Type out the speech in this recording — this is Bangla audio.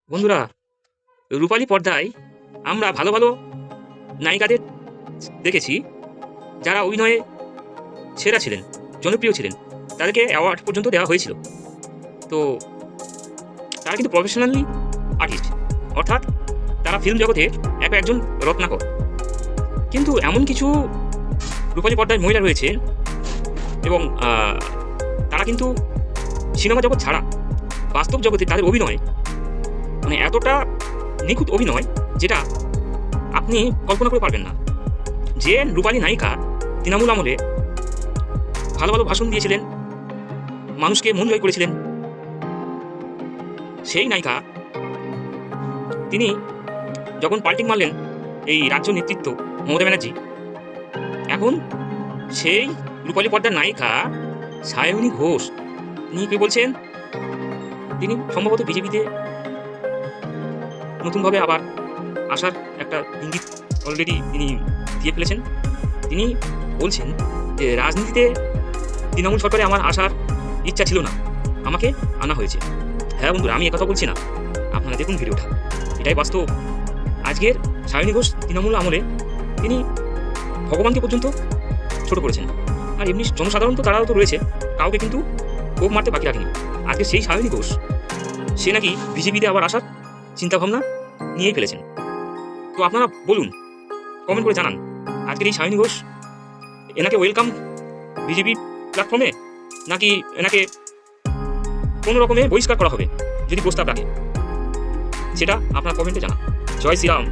বন্ধুরা, রূপালী পর্দায় আমরা ভালো ভালো নায়িকাদের দেখেছি যারা অভিনয়ে সেরা ছিলেন, জনপ্রিয় ছিলেন, তাদেরকে অ্যাওয়ার্ড পর্যন্ত দেওয়া হয়েছিল। তো তারা কিন্তু প্রফেশনালি আর্টিস্ট, অর্থাৎ তারা ফিল্ম জগতে একজন রত্নাকর। কিন্তু এমন কিছু রূপালী পর্দায় মহিলা রয়েছে এবং তারা কিন্তু সিনেমা জগৎ ছাড়া বাস্তব জগতে তাদের অভিনয় মানে এতটা নিখুঁত অভিনয় যেটা আপনি কল্পনা করে পারবেন না। যে রূপালী নায়িকা তৃণমূল আমলে ভালো ভালো ভাষণ দিয়েছিলেন, মানুষকে মন জয় করেছিলেন, সেই নায়িকা তিনি যখন পাল্টিং মারলেন এই রাজ্য নেতৃত্ব মমতা ব্যানার্জি, এখন সেই রূপালী পর্দার নায়িকা সায়নী ঘোষ তিনি কি বলছেন, তিনি সম্ভবত বিজেপিতে নতুনভাবে আবার আসার একটা ইঙ্গিত অলরেডি তিনি দিয়ে ফেলেছেন। তিনি বলছেন যে রাজনীতিতে তৃণমূল সরকারে আমার আসার ইচ্ছা ছিল না, আমাকে আনা হয়েছে। হ্যাঁ বন্ধুরা, আমি একথা বলছি না, আপনারা দেখুন ভিডিওটা, এটাই বাস্তব। আজকের সায়নী ঘোষ তৃণমূল আমলে তিনি ভগবানকে পর্যন্ত ছোট করেছেন, আর এমনি জনসাধারণ তো তারাও তো রয়েছে, কাউকে কিন্তু কোপ মারতে বাকি রাখেনি। আজকে সেই সায়নী ঘোষ সে নাকি বিজেপিতে আবার আসার চিন্তাভাবনা নিয়েই ফেলেছেন। তো আপনারা বলুন, কমেন্ট করে জানান, আজকের এই সায়নী ঘোষ এনাকে ওয়েলকাম বিজেপি প্ল্যাটফর্মে, নাকি এনাকে কোনো রকমে বহিষ্কার করা হবে যদি প্রস্তাব রাখে, সেটা আপনার কমেন্টে জানান। জয় শ্রীরাম।